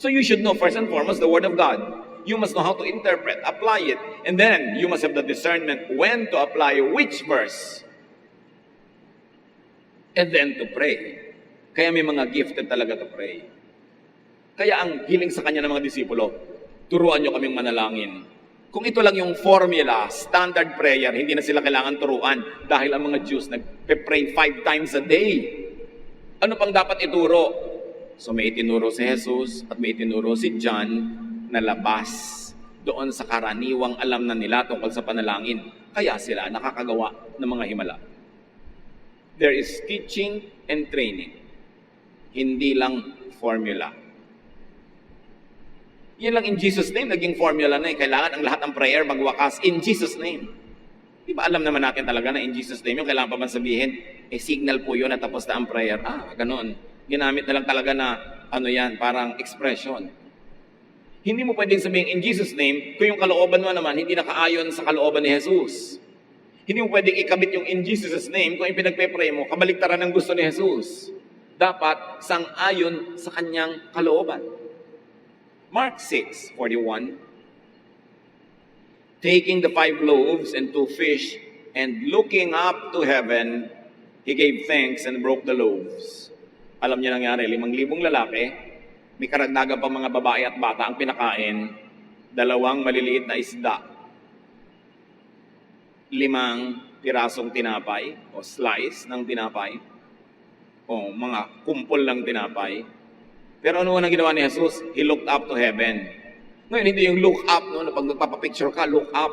So you should know first and foremost the Word of God. You must know how to interpret, apply it. And then you must have the discernment when to apply which verse. And then to pray. Kaya may mga gifted talaga to pray. Kaya ang hiling sa kanya ng mga disipulo, turuan nyo kaming manalangin. Kung ito lang yung formula, standard prayer, hindi na sila kailangan turuan dahil ang mga Jews nagpe-pray 5 times a day. Ano pang dapat ituro? So may itinuro si Jesus at may itinuro si John na labas doon sa karaniwang alam na nila tungkol sa panalangin. Kaya sila nakakagawa ng mga himala. There is teaching and training. Hindi lang formula. Yan lang in Jesus' name, naging formula na eh. Kailangan ang lahat ng prayer magwakas in Jesus' name. Di ba alam naman natin talaga na in Jesus' name, yung kailangan pa man sabihin, signal po yun na tapos na ang prayer. Ganon. Ginamit na lang talaga na, parang expression. Hindi mo pwedeng sabihin in Jesus' name, kung yung kalooban mo naman, hindi nakaayon sa kalooban ni Jesus. Hindi mo pwedeng ikabit yung in Jesus' name, kung yung pinagpe-pray mo, kabaliktaran ng gusto ni Jesus. Dapat sang-ayon sa kanyang kalooban. Mark 6:41, taking the 5 loaves and 2 fish, and looking up to heaven, he gave thanks and broke the loaves. Alam niyo nangyari, 5,000 lalaki, may karagdagan pa mga babae at bata ang pinakain, 2 maliliit na isda, 5 pirasong tinapay o slice ng tinapay, o mga kumpol ng tinapay. Pero ano ang ginawa ni Jesus? He looked up to heaven. Ngayon, hindi yung look up, no? Na pag nagpapapicture ka, look up.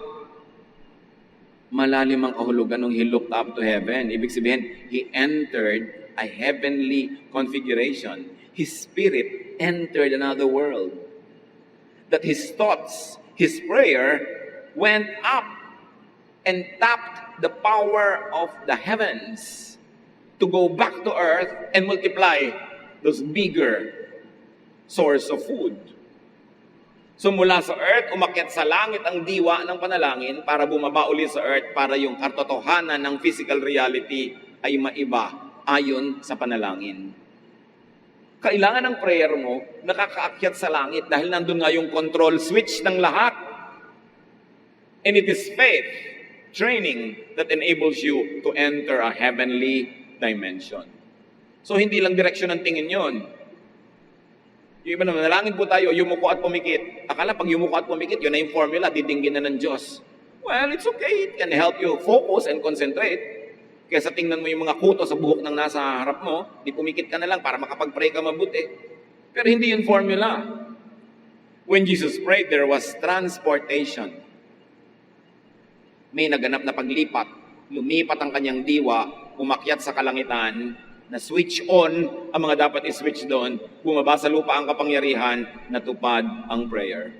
Malalim ang kahulugan nung he looked up to heaven. Ibig sabihin, he entered a heavenly configuration. His spirit entered another world. That his thoughts, his prayer, went up and tapped the power of the heavens to go back to earth and multiply those bigger source of food. So mula sa earth, umakyat sa langit ang diwa ng panalangin para bumaba ulit sa earth para yung katotohanan ng physical reality ay maiba ayon sa panalangin. Kailangan ng prayer mo nakakaakyat sa langit dahil nandun nga yung control switch ng lahat. And it is faith training that enables you to enter a heavenly dimension. So hindi lang direksyon ng tingin yon. Yung iba naman, nalangin po tayo, yumuko at pumikit. Akala pag yumuko at pumikit, yun na yung formula, didinggin na ng Diyos. Well, it's okay. It can help you focus and concentrate. Kesa tingnan mo yung mga kuto sa buhok ng nasa harap mo, di pumikit ka na lang para makapag-pray ka mabuti. Pero hindi yun formula. When Jesus prayed, there was transportation. May naganap na paglipat. Lumipat ang kanyang diwa, umakyat sa kalangitan, na switch on ang mga dapat i-switch doon, bumaba sa lupa ang kapangyarihan, natupad ang prayer.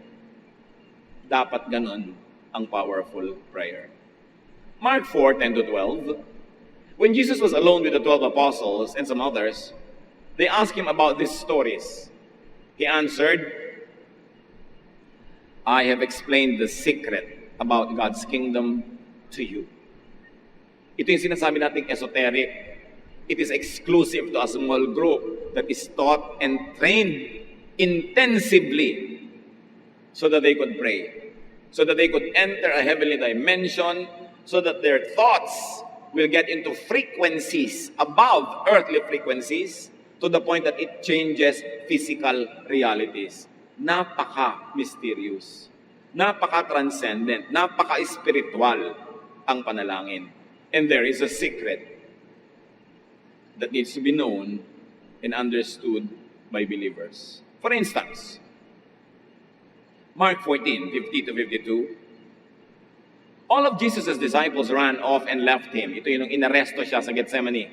Dapat ganon ang powerful prayer. Mark 4:10-12. When Jesus was alone with the 12 apostles and some others, they asked him about these stories. He answered, I have explained the secret about God's kingdom to you. Ito yung sinasabi nating esoteric. It is exclusive to a small group that is taught and trained intensively so that they could pray, so that they could enter a heavenly dimension, so that their thoughts will get into frequencies above earthly frequencies to the point that it changes physical realities. Napaka-mysterious, napaka-transcendent, napaka-spiritual ang panalangin. And there is a secret that needs to be known and understood by believers. For instance, Mark 14:50-52, all of Jesus' disciples ran off and left him. Ito yung inaresto siya sa Gethsemane.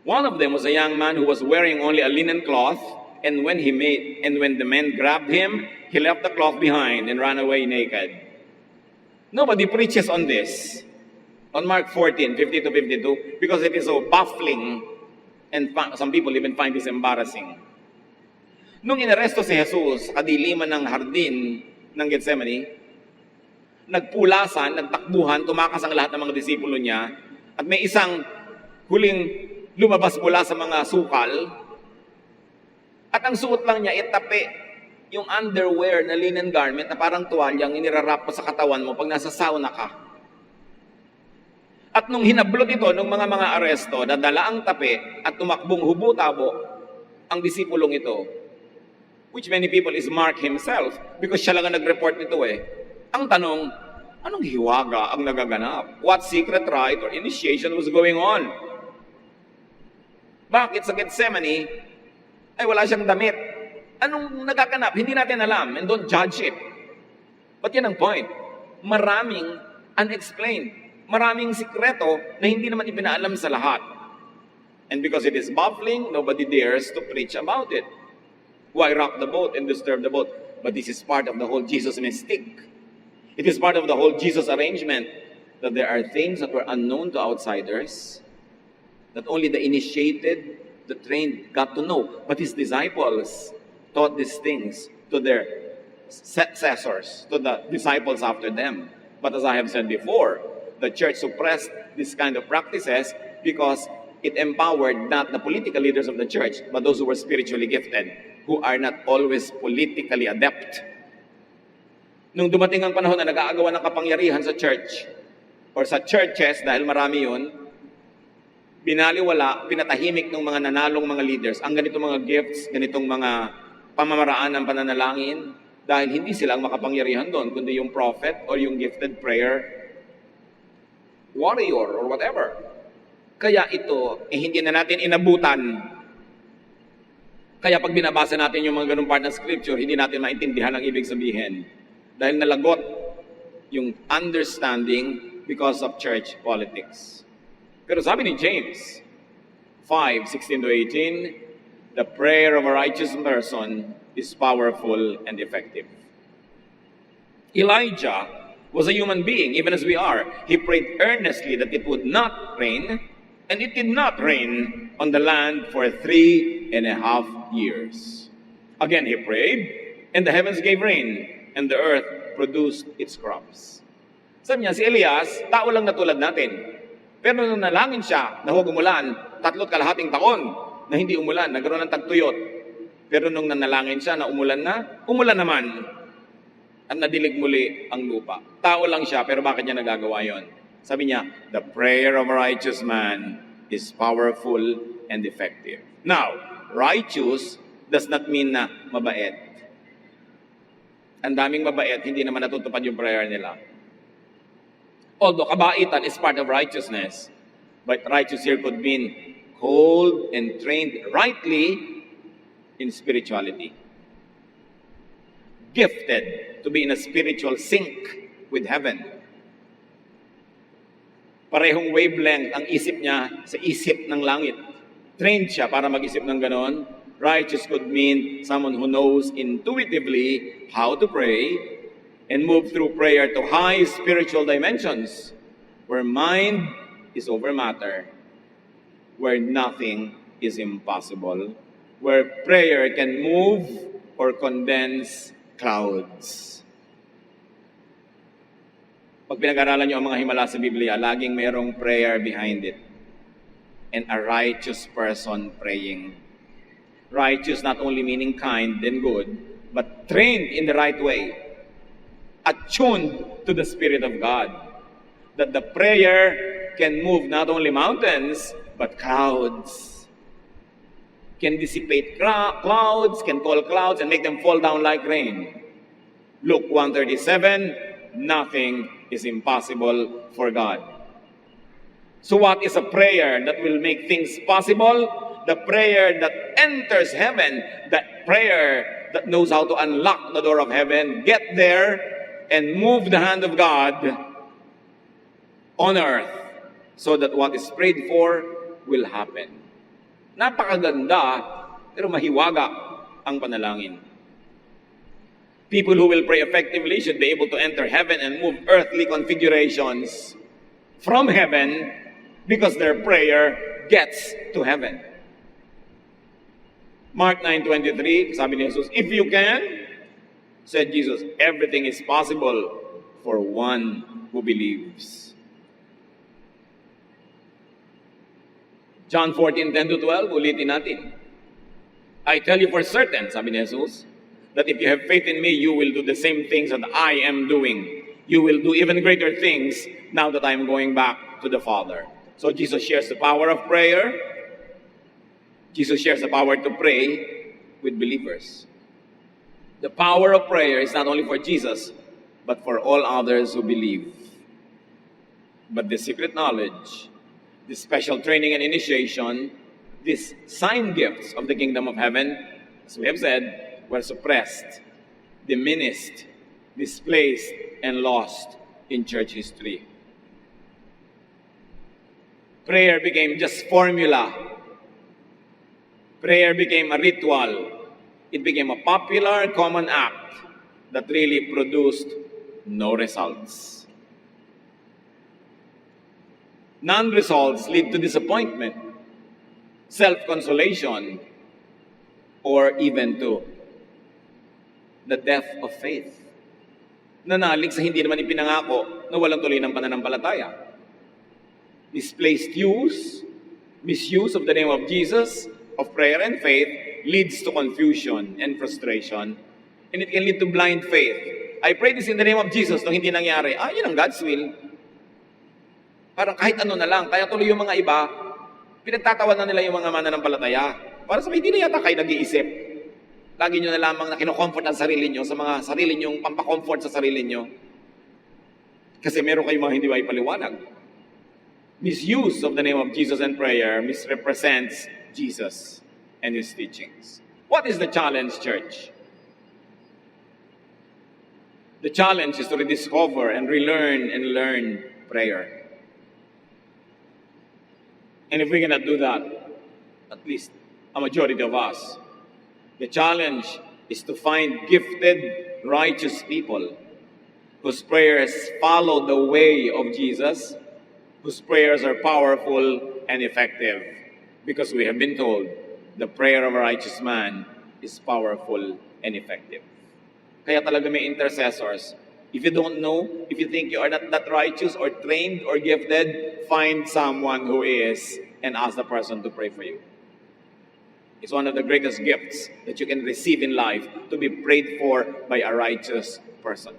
One of them was a young man who was wearing only a linen cloth, and when the men grabbed him, he left the cloth behind and ran away naked. Nobody preaches on this. On Mark 14:50-52, because it is so baffling and some people even find this embarrassing. Nung inaresto si Jesus sa kadiliman ng hardin ng Gethsemane, nagpulasan, nagtakbuhan, tumakas ang lahat ng mga disipulo niya, at may isang huling lumabas mula sa mga sukal, at ang suot lang niya, itapi yung underwear na linen garment na parang tuwalyang inirarap mo sa katawan mo pag nasa sauna ka. At nung hinablot ito ng mga aresto, nadala ang tape at tumakbong hubutabo ang disipulong ito, which many people is Mark himself because siya lang ang nag-report nito eh. Ang tanong, anong hiwaga ang nagaganap? What secret rite or initiation was going on? Bakit sa Gethsemane ay wala siyang damit? Anong nagaganap? Hindi natin alam, and don't judge it. But yan ang point. Maraming unexplained. Maraming sikreto na hindi naman ipinaalam sa lahat. And because it is baffling, nobody dares to preach about it. Why rock the boat and disturb the boat? But this is part of the whole Jesus mystique. It is part of the whole Jesus arrangement that there are things that were unknown to outsiders, that only the initiated, the trained got to know. But his disciples taught these things to their successors, to the disciples after them. But as I have said before, the church suppressed this kind of practices because it empowered not the political leaders of the church, but those who were spiritually gifted, who are not always politically adept. Nung dumating ang panahon na nag-aagawan ng kapangyarihan sa church, or sa churches, dahil marami yun, binaliwala, pinatahimik ng mga nanalong mga leaders, ang ganitong mga gifts, ganitong mga pamamaraan ng pananalangin, dahil hindi sila ang makapangyarihan doon, kundi yung prophet or yung gifted prayer warrior or whatever. Kaya ito, hindi na natin inabutan. Kaya pag binabasa natin yung mga ganung part ng scripture, hindi natin maintindihan ang ibig sabihin. Dahil nalagot yung understanding because of church politics. Pero sabi ni James 5:16-18, the prayer of a righteous person is powerful and effective. Elijah was a human being, even as we are. He prayed earnestly that it would not rain, and it did not rain on the land for 3.5 years. Again he prayed, and the heavens gave rain, and the earth produced its crops. Sabi niya, si Elias, tao lang na tulad natin. Pero nung nalangin siya na huwag umulan, 3.5 taon na hindi umulan, nagkaroon ng tagtuyot. Pero nung nanalangin siya na umulan naman, at nadilig muli ang lupa. Tao lang siya, pero bakit niya nagagawa yon? Sabi niya, the prayer of a righteous man is powerful and effective. Now, righteous does not mean na mabait. Ang daming mabait, hindi naman natutupad yung prayer nila. Although kabaitan is part of righteousness, but righteous here could mean called and trained rightly in spirituality. Gifted to be in a spiritual sync with heaven. Parehong wavelength ang isip niya sa isip ng langit. Trained siya para mag-isip ng ganon. Righteous could mean someone who knows intuitively how to pray and move through prayer to high spiritual dimensions where mind is over matter, where nothing is impossible, where prayer can move or condense clouds. Pag pinag-aralan niyo ang mga himala sa Biblia, laging mayroong prayer behind it. And a righteous person praying. Righteous not only meaning kind and good, but trained in the right way. Attuned to the Spirit of God. That the prayer can move not only mountains, but clouds. Can dissipate clouds, can call clouds and make them fall down like rain. Luke 1:37, nothing is impossible for God. So what is a prayer that will make things possible? The prayer that enters heaven, that prayer that knows how to unlock the door of heaven, get there and move the hand of God on earth so that what is prayed for will happen. Napakaganda, pero mahiwaga ang panalangin. People who will pray effectively should be able to enter heaven and move earthly configurations from heaven because their prayer gets to heaven. Mark 9:23, sabi ni Jesus, if you can, said Jesus, everything is possible for one who believes. John 14:10-12, ulitin natin. I tell you for certain, sabi ni Jesus, that if you have faith in me, you will do the same things that I am doing. You will do even greater things now that I am going back to the Father. So Jesus shares the power of prayer. Jesus shares the power to pray with believers. The power of prayer is not only for Jesus, but for all others who believe. But the secret knowledge, the special training and initiation, these sign gifts of the kingdom of heaven, as we have said, were suppressed, diminished, displaced, and lost in church history. Prayer became just formula. Prayer became a ritual. It became a popular, common act that really produced no results. Non-results lead to disappointment, self-consolation, or even to the death of faith. Nanalig sa hindi naman ipinangako na walang tuloy ng pananampalataya. Misplaced use, misuse of the name of Jesus, of prayer and faith, leads to confusion and frustration. And it can lead to blind faith. I pray this in the name of Jesus, nung hindi nangyari, yun ang God's will. Parang kahit ano na lang, kaya tuloy yung mga iba, pinagtatawa na nila yung mga mananampalataya. Para sa hindi na yata kayo nag-iisip. Lagi nyo na lamang na kinocomfort ang sarili nyo sa mga sarili nyong pampacomfort sa sarili nyo. Kasi meron kayong mga hindi may paliwanag. misuse of the name of Jesus and prayer misrepresents Jesus and his teachings. What is the challenge, church? The challenge is to rediscover and relearn and learn prayer. And if we cannot do that, at least a majority of us, the challenge is to find gifted, righteous people whose prayers follow the way of Jesus, whose prayers are powerful and effective. Because we have been told the prayer of a righteous man is powerful and effective. Kaya talaga may intercessors. If you don't know, if you think you are not that righteous or trained or gifted, find someone who is and ask the person to pray for you. It's one of the greatest gifts that you can receive in life, to be prayed for by a righteous person.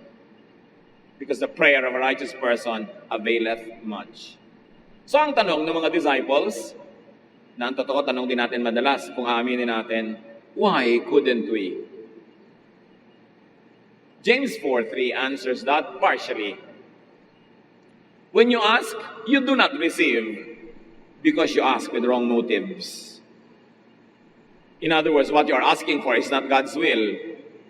Because the prayer of a righteous person availeth much. So ang tanong ng mga disciples, na ang totoo tanong din natin madalas kung aaminin natin, why couldn't we? James 4:3 answers that partially. When you ask, you do not receive because you ask with wrong motives. In other words, what you are asking for is not God's will.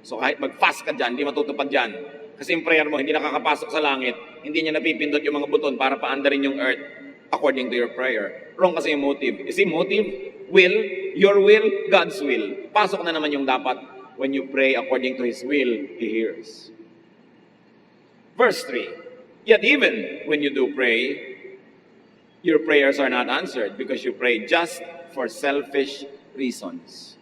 So kahit mag-fast ka dyan, hindi matutupad dyan. Kasi yung prayer mo, hindi nakakapasok sa langit, hindi niya napipindot yung mga buton para paandarin yung earth according to your prayer. Wrong kasi yung motive. You see, motive, will, your will, God's will. Pasok na naman yung dapat. When you pray according to His will, He hears. Verse 3, yet even when you do pray, your prayers are not answered because you pray just for selfish reasons.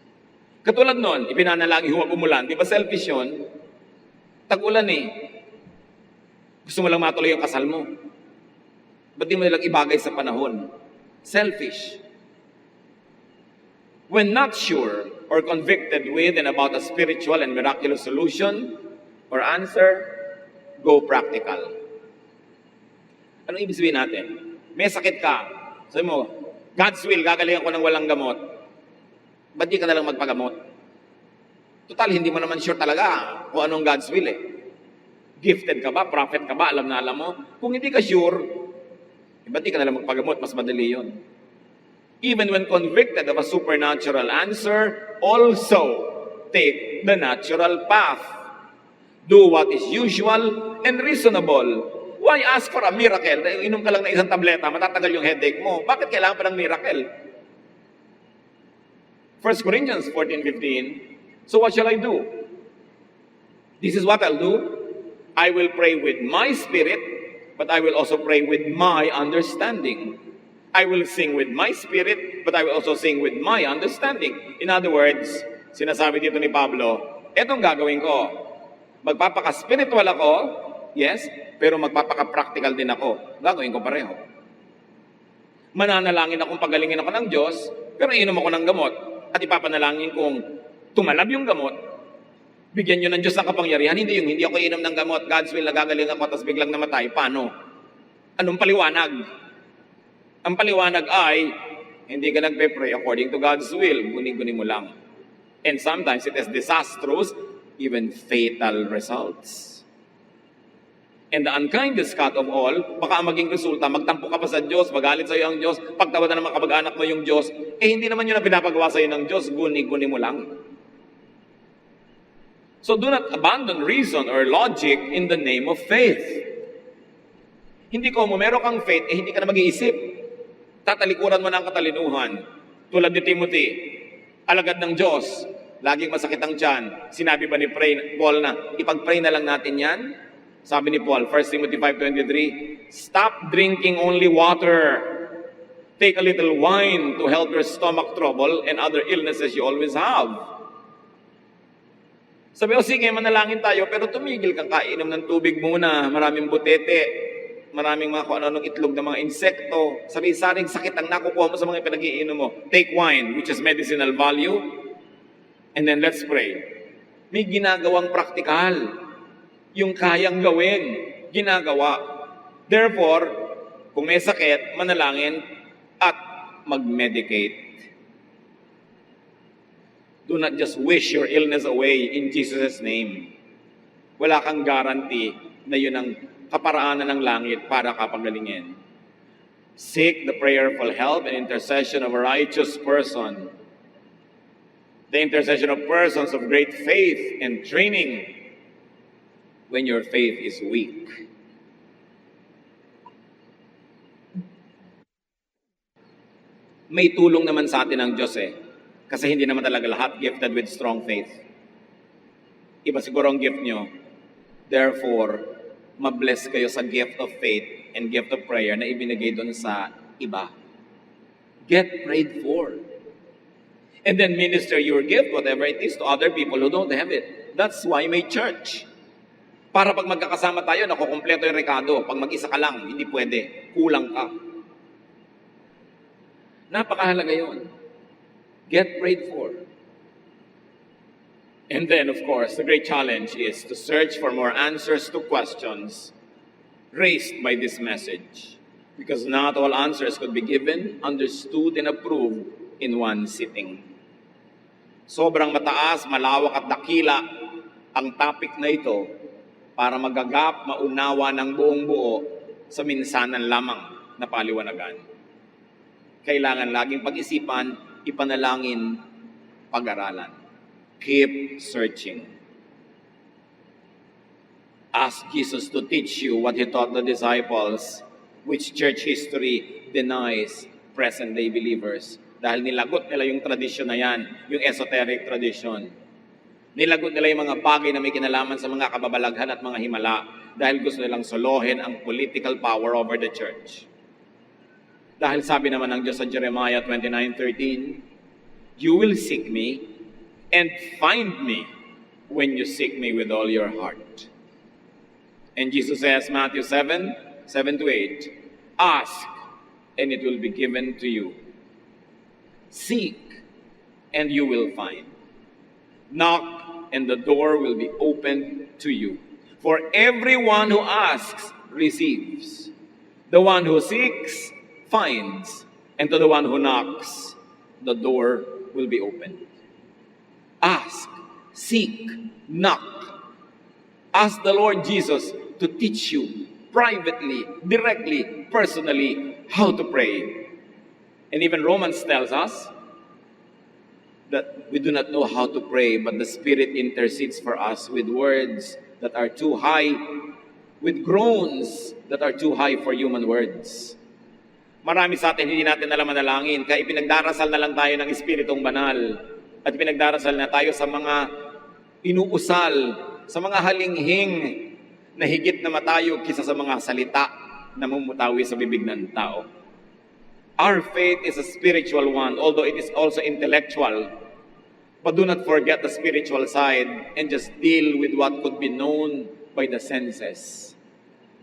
Katulad nun, ipinanalangin huwag umulan. Di ba selfish yun? Tag-ulan eh. Gusto mo lang matuloy yung kasal mo. Ba't di mo nilang ibagay sa panahon? Selfish. When not sure or convicted with and about a spiritual and miraculous solution or answer, go practical. Anong ibig sabihin natin? May sakit ka. Sabi mo, God's will, gagalingan ko ng walang gamot. Ba't di ka nalang magpagamot? Total, hindi mo naman sure talaga kung anong God's will eh. Gifted ka ba? Prophet ka ba? Alam na alam mo? Kung hindi ka sure, ba't di ka nalang magpagamot? Mas madali yun. Even when convicted of a supernatural answer, also take the natural path. Do what is usual and reasonable. Why ask for a miracle? Inom ka lang na isang tableta, matatagal yung headache mo. Bakit kailangan pa ng miracle? 1 Corinthians 14:15. So what shall I do? This is what I'll do. I will pray with my spirit, but I will also pray with my understanding. I will sing with my spirit, but I will also sing with my understanding. In other words, sinasabi dito ni Pablo, etong gagawin ko. Magpapaka-spiritual ako, yes, pero magpapaka-practical din ako. Gagawin ko pareho. Mananalangin akong pagalingin ako ng Diyos, pero inom ako ng gamot. At ipapanalangin kong tumalab yung gamot. Bigyan nyo ng Diyos ng kapangyarihan. Hindi ako inom ng gamot. God's will, nagagaling ako, tapos biglang namatay. Paano? Anong paliwanag? Ang paliwanag ay, hindi ka nagpe-pray according to God's will. Guni-guni mo lang. And sometimes it has disastrous, even fatal results. And the unkindest cut of all, baka maging resulta, magtampo ka pa sa Diyos, magalit sa iyo ang Diyos, pagtawad na ng mga kamag-anak mo yung Diyos, hindi naman yun ang pinapagawa sa iyo ng Diyos, guni-guni mo lang. So do not abandon reason or logic in the name of faith. Hindi ko mo, meron kang faith, hindi ka na mag-iisip. Tatalikuran mo na ang katalinuhan. Tulad ni Timothy, alagad ng Diyos, laging masakit ang tiyan. Sinabi ba ni Paul na, ipag-pray na lang natin yan? Sabi ni Paul, 1 Timothy 5:23, stop drinking only water. Take a little wine to help your stomach trouble and other illnesses you always have. Sabi, sige, manalangin tayo, pero tumigil kang kainom ng tubig muna. Maraming butete. Maraming mga kung ano-anong itlog ng mga insekto. Sari-saring sakit ang nakukuha mo sa mga pinag-iinom mo. Take wine, which has medicinal value. And then let's pray. May ginagawang praktikal. Yung kayang gawin, ginagawa. Therefore, kung may sakit, manalangin at mag-medicate. Do not just wish your illness away in Jesus' name. Wala kang guarantee na yun ang kaparaanan ng langit para kapagalingin. Seek the prayerful help and intercession of a righteous person. The intercession of persons of great faith and training when your faith is weak. May tulong naman sa atin ang Diyos kasi hindi naman talaga lahat gifted with strong faith. Iba siguro ang gift nyo. Therefore, mabless kayo sa gift of faith and gift of prayer na ibinigay doon sa iba. Get prayed for. And then minister your gift, whatever it is, to other people who don't have it. That's why may church. Para pag magkakasama tayo, nakukumpleto yung rekado. Pag mag-isa ka lang, hindi pwede. Kulang ka. Napakahalaga yun. Get prayed for. And then, of course, the great challenge is to search for more answers to questions raised by this message. Because not all answers could be given, understood, and approved in one sitting. Sobrang mataas, malawak at dakila ang topic na ito para magagap, maunawa ng buong buo sa minsanan lamang na paliwanagan. Kailangan laging pag-isipan, ipanalangin, pag-aralan. Keep searching. Ask Jesus to teach you what He taught the disciples, which church history denies present-day believers. Dahil nilagot nila yung tradisyon na yan, yung esoteric tradition. Nilagot nila yung mga bagay na may kinalaman sa mga kababalaghan at mga himala dahil gusto nilang solohin ang political power over the church. Dahil sabi naman ng Diyos sa Jeremiah 29:13, "You will seek me and find me when you seek me with all your heart." And Jesus says, Matthew 7:7-8, "Ask, and it will be given to you. Seek, and you will find. Knock, and the door will be opened to you. For everyone who asks receives. The one who seeks finds. And to the one who knocks, the door will be opened." Ask, seek, knock. Ask the Lord Jesus to teach you privately, directly, personally how to pray. And even Romans tells us that we do not know how to pray, but the Spirit intercedes for us with words that are too high, with groans that are too high for human words. Marami sa atin hindi natin alam manalangin, kaya ipinagdarasal na lang tayo ng Espiritong Banal at ipinagdarasal na tayo sa mga inuusal, sa mga halinghing na higit na matayo kisa sa mga salita na mumutawi sa bibig ng tao. Our faith is a spiritual one, although it is also intellectual. But do not forget the spiritual side and just deal with what could be known by the senses.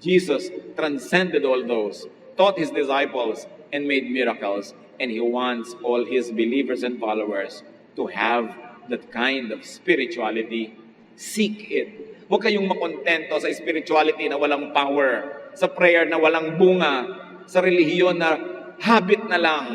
Jesus transcended all those, taught His disciples, and made miracles. And He wants all His believers and followers to have that kind of spirituality. Seek it. Huwag kayong makontento sa spirituality na walang power, sa prayer na walang bunga, sa relihiyon na habit na lang.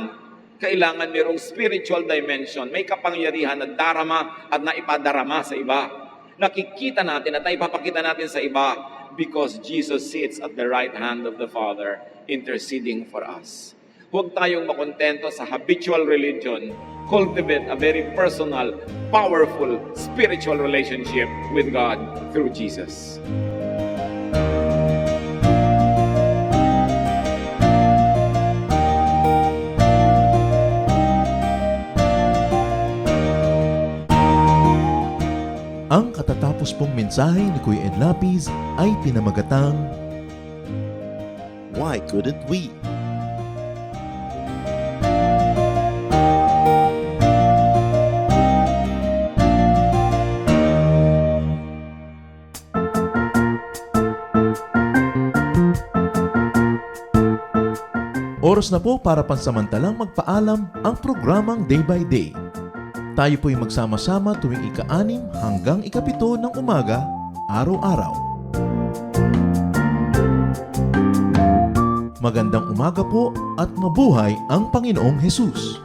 Kailangan mayroong spiritual dimension. May kapangyarihan na darama at naipadarama sa iba. Nakikita natin at naipapakita natin sa iba because Jesus sits at the right hand of the Father interceding for us. Huwag tayong makontento sa habitual religion. Cultivate a very personal, powerful, spiritual relationship with God through Jesus. Ang katatapos pong mensahe ni Kuya Ed Lapiz ay pinamagatang Why couldn't we? Oras na po para pansamantalang magpaalam ang programang Day by Day. Tayo po'y magsama-sama tuwing ika-6 hanggang ika-7 ng umaga, araw-araw. Magandang umaga po at mabuhay ang Panginoong Hesus!